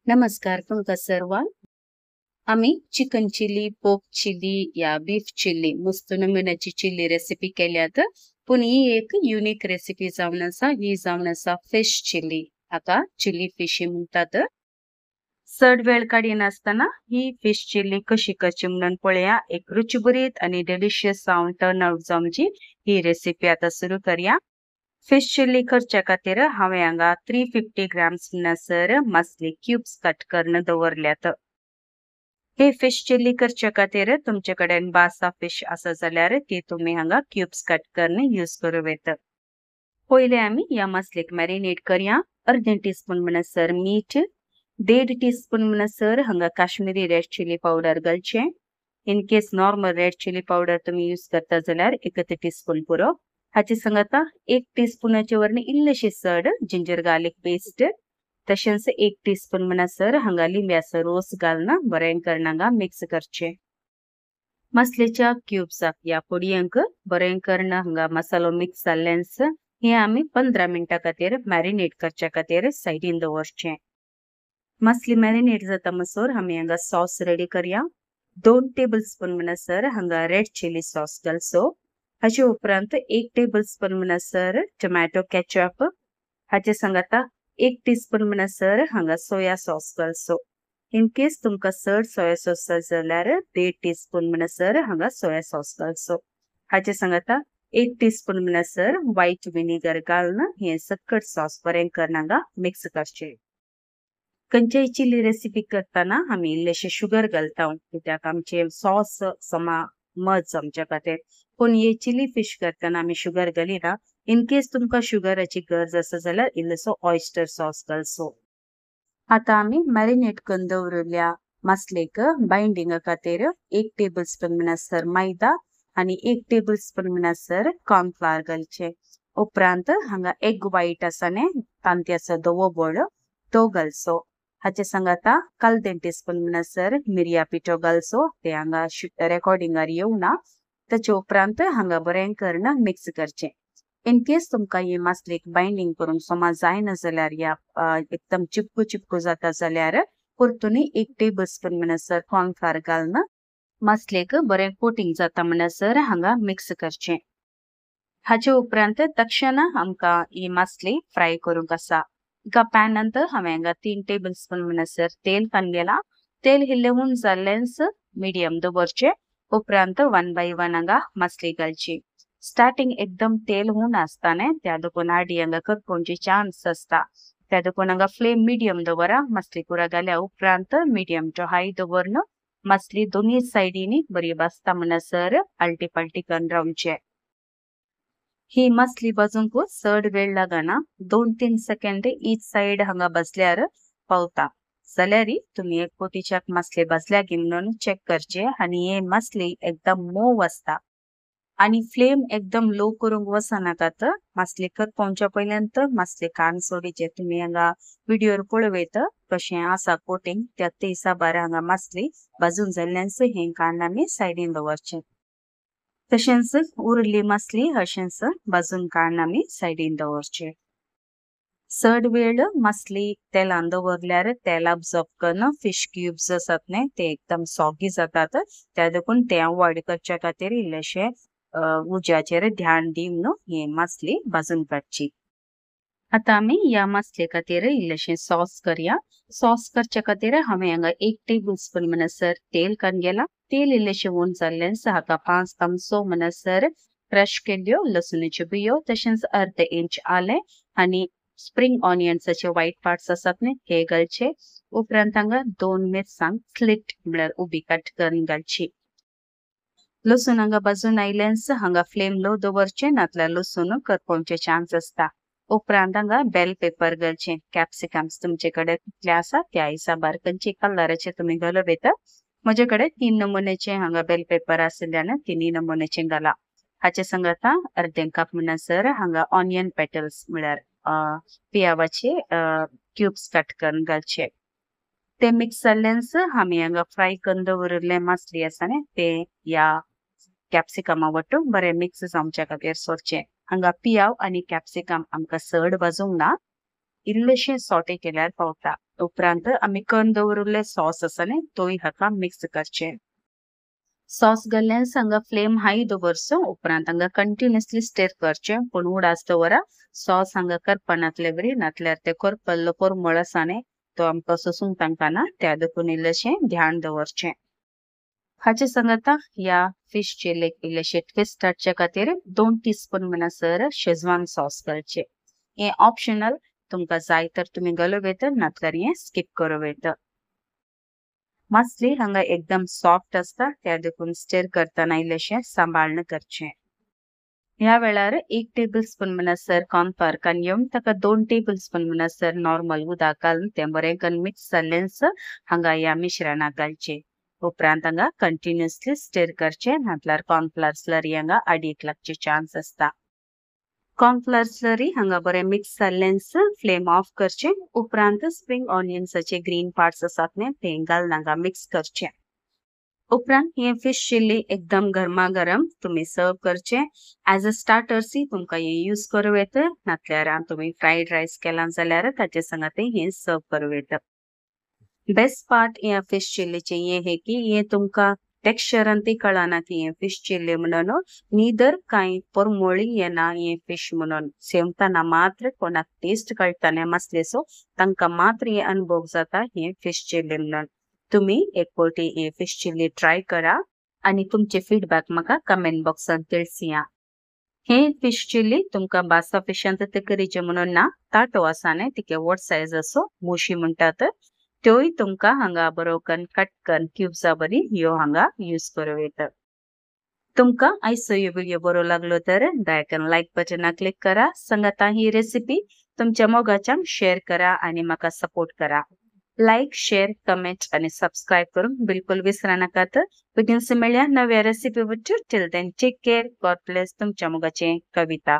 नमस्कार तुमकां सर्वांक आम्ही चिकन चिली, पोर्क चिली या बीफ चिली मस्त नमुन्याची चिली रेसिपी केल्यात. पण ही एक युनिक रेसिपी जावन आसा. ही जावन आसा फिश चिली. हाका चिली फिश म्हणतात. चड वेळ काडी नासतना ही फिश चिली कशी करची म्हणून पळया. एक रुचीभरीत आणि डिलिशियस जावन टर्न आउट जावची ही रेसिपी आता सुरू करूया. फिश चिली करच्या खातीर हांवें हांगा 350 ग्राम्स म्हणसर मसली क्यूब्स कट करून दवरल्यात. हे फिश चिली करच्या खातीर तुमचे कडेन बासा फिश आसा जाल्यार ती तुम्ही हांगा क्यूब्स कट करून यूज करूं येता. पहिले आम्ही या मसलेक मॅरिनेट करूया. अर्धे टीस्पून म्हणसर मीठ, 1.5 टीस्पून म्हणसर हांगा काश्मीरी रेड चिली पावडर घालचे. In case normal red chilli powder तुम्ही यूज करता जाल्यार 1 टीस्पून पुरो. हाचे संगत 1 टीस्पूनाचे वरणी इल्लेशे चड जिंजर गार्लिक पेस्ट, तशेंच 1 टीस्पून म्हणसर हांगा लिंब्याचो रोस घालून बरें करून मिक्स करचे. मसलेच्या क्यूब्साक या पोडयांक बरें करून हांगा मसालो मिक्स जाल्ल्यानस हे आम्ही 15 मिनिटां खातीर मॅरिनेट करच्या खातीर सायडीन दवरचे. मसली मॅरिनेट जाता मसोर आम्ही हांगा सॉस रेडी करूया. 2 टेबलस्पून म्हणसर हांगा रेड चिली सॉस घालचो. हाचे उपरांत 1 टेबलस्पून म्हणसर टोमॅटो केचप. हाचे संगत 1 टीस्पून म्हणसर हांगा सोया सॉस घालचो. इन केस तुमकां चड सोया सॉस जाय जाल्यार 1.5 टीस्पून म्हणसर हांगा सोया सॉस घालचो. हाचे संगत 1 टीस्पून म्हणसर व्हाईट विनेगर घालून हे सकट सॉस बरें करून हांगा मिक्स करचे. खंयच्याय चिली रेसिपी करताना आम्ही इल्लेशे शुगर घालता कित्याक आमचे सॉस समा मज जमच्या खातीर. पण हे चिली फिश करताना आम्ही शुगर घालिना. इन केस तुमकां शुगराची गरज आसा जाल्यार इल्लोसो ऑयस्टर सॉस घालचो. आता आम्ही मॅरिनेट करून दवरलेल्या मसलेक बाइंडिंगा खातीर 1 टेबलस्पून म्हणसर मैदा आणि 1 टेबलस्पून म्हणसर कॉर्नफ्लावर घालचे. उपरांत हांगा एग व्हाईट आसा न्ही तांतयाचो धवो बोड तो घालचो. हाचे संगत 1/4 टीस्पून म्हणसर मिरया पिठो घालचो. ते हांगा रेकॉर्डिंगार येवना. ताचे उपरांत हांगा बरें करून मिक्स करचे. इन केस तुमकां ही मसलेक बाइंडिंग करूंक समज जायना जाल्यार या एकदम चिपकू जाता जाल्यार परतून 1 टेबलस्पून म्हणसर कॉर्नफ्लावर घालून मसलेक बरें कोटिंग जाता म्हणसर हांगा मिक्स करचे. हाचे उपरांत तक्षण आमकां ही मसली फ्राय करूंक आसा. एका पॅनांत हांवें हांगा 3 टेबलस्पून म्हणसर तेल घातलेला. तेल हिल्लेहून जाल्ल्यानस मिडियम दवरचे. उपरांत 1 बाय 1 हांगा मसली घालची. स्टार्टिंग एकदम तेल होऊन आसताने त्या दुखून आडी हांगा करपोवचे चान्स आसता. त्या दुखून हांगा फ्लेम मिडियम दवरा. मसली पुरा घाल्या उपरांत मिडियम टू हाय दवरून मसली दोन्ही सायडीनी बरी बसता म्हणसर आलटी पलटी करून रावचे. ही मसली भाजूंक चड वेळ लागना. 2-3 सेकंद ईच साइड हांगा बसल्यार पावता जाल्यार तुम्ही एक पोटीच्याक मसले बसल्या की म्हणून चेक करचे. आणि हे मसली एकदम मोव आसता आणि फ्लेम एकदम लो करूंक वचनाकात. मसली करपोवच्या पयल्यांत मसली कान सोडीचे. तुम्ही हांगा व्हिडिओर पळयत कशें आसा कोटिंग त्या हिसाबार हांगा मसली भाजून जाल्ल्यानस हे कान आमी सायडीन दवरचे. तशेंच उरली मसली अशेंच भाजून काडून आमी सायडीन दवरचे. चड वेळ मसली तेलान दवरल्यार तेल अब्सॉर्ब करून फिश क्यूब्स आसात न्ही ते एकदम सॉगी जातात. त्या देखून ते अवॉइड करच्या खातीर इल्लेशे उज्याचेर ध्यान दिवन ही मसली भाजून काडची. आता आमी या मसले खातीर इल्लेशे सॉस करूया. सॉस करच्या खातीर हांवें हांगा 1 टेबलस्पून म्हणसर तेल घातलेला. तेल इल्लेशे वोन जाल्ल्यानस हाका 5 चमचो म्हणसर क्रश केल्ल्यो लसुणाच्यो बियो, तशेंच अर्धे इंच आले आणि स्प्रिंग ऑनियन्साचे व्हाईट पार्ट्स आसात न्ही हे घालचे. उपरांत हांगा 2 मिरसांग स्लिट म्हळ्यार उबी कट करून घालची. लसूण हांगा भाजून आयल्यानस हांगा फ्लेम लो दवरचे नातल्यार लसूण करपोवचे चान्स आसता. उपरांत हांगा बेल पेपर घालचे. कॅप्सिकम्स तुमचे कडेन कितले आसा त्या हिसाबार खंयचे कलराचे तुम्ही घालूं येता. म्हजे कडेन 3 नमुन्याचे हांगा बेल पेपर आसल्यान 3 नमुन्याचे घाला. हाचे संगत अर्धे कप म्हणसर हांगा ऑनियन पेटल्स म्हळ्यार पियावाचे क्यूब्स कट करून घालचे. ते मिक्स जाल्ल्यानस आमी हांगा फ्राय करून दवरलेले मसली आसा न्ही ते या कॅप्सिकमा वटून बरे मिक्स जावच्या खातीर सोडचे. हांगा पियाव आणि कॅप्सिकम आमकां चड भाजूंक ना. इल्लेशे सॉटे केल्यार पावता. उपरांत आमी करून दवरिल्ले सॉस आसा न्ही तोय हाका मिक्स करचे. सॉस घाल्ल्यान हांगा फ्लेम हाय दवरचो. उपरांत हांगा कंटिन्युअसली स्टर करचे पण उडास दवरा. सॉस हांगा करपणातले बरी नातल्यार ते करपल्लो परमळ आसा न्ही तो आमकां सोसूंक तांकां त्या देखून इल्लेशें ध्यान दवरचें. हाचे सांगता या फिश चिलीक इल्लेशें ट्विस्ट हाडचे खातीर 2 टीस्पून म्हणसर शेजवान सॉस घालचे. हे ऑप्शनल, तुमकां जाय तर तुमी घालूं येता नातल्यार हे स्किप करूं येता. मासली हांगा एकदम सॉफ्ट असता त्या देखून स्टर करताना इल्लेशें सांबाळन करचें. ह्या वेळार 1 टेबलस्पून म्हणसर कॉर्नफ्लोर घालून ताका 2 टेबलस्पून म्हणसर नॉर्मल उदक घालून तें बरें करून मिक्स जाल्लेंच हांगा ह्या मिश्रणाक घालचें. उपरांत हांगा कंटिन्युअसली स्टर करचें नातल्यार कॉर्नफ्लोर स्लरी हांगा अडीक लागचे चान्स असता. कॉर्नफ्लोर स्लरी हांगा बरें मिक्स जाल्लेंच फ्लेम ऑफ करचें. उपरांत स्प्रिंग ऑनियन्साचे ग्रीन पार्ट्स आसात न्ही ते घालून हांगा मिक्स करचें. उपरांत हे फिश चिली एकदम गरमागरम तुमी सर्व करचें. ॲज अ स्टार्टर्सी तुमकां हे यूज करूं येता नातल्यार तुमी फ्रायड रायस केला जाल्यार ताचे संगत हे सर्व करूं येता. बेस्ट पार्ट या फिश चिलीचे हे है की हे तुमकां टेक्स्चरान ती कळना की हे फिश चिली म्हणून नीदर कांय परमळी येना हे फिश म्हणून सेवताना मात्र कोणाक टेस्ट कळटलें मासलेसो तांकां मात्र हे अनुभव जाता हे फिश चिली म्हणून. तुमी एक फावटी हे फिश चिली ट्राय करा आणि तुमचे फीडबॅक म्हाका कमेंट बॉक्सान तिळसिया. हे फिश चिली तुमकां बासा फिशांत ते करीचे म्हणून ना ताटो आसा न्ही तिके व्हड सायज असो मुशी म्हणटात त्योय तुमकां हांगा बरो करून कट करून क्यूब्सा बरी ह्यो हांगा यूज करूं येता. तुमकां आयचो ह्यो व्हिडिओ बरो लागलो तर दयाकरून लायक बटनाक क्लिक करा. सांगाता ही रेसिपी तुमच्या मोगाच्यांक शेअर करा आणि म्हाका सपोर्ट करा. लाईक, शेअर, कमेंट आणि सबस्क्राईब करून बिलकुल विसरा नाकात. बेगीनच मेळया नव्या रेसिपी वरचेर. Till then take care. God bless. तुमच्या मोगाचें कविता.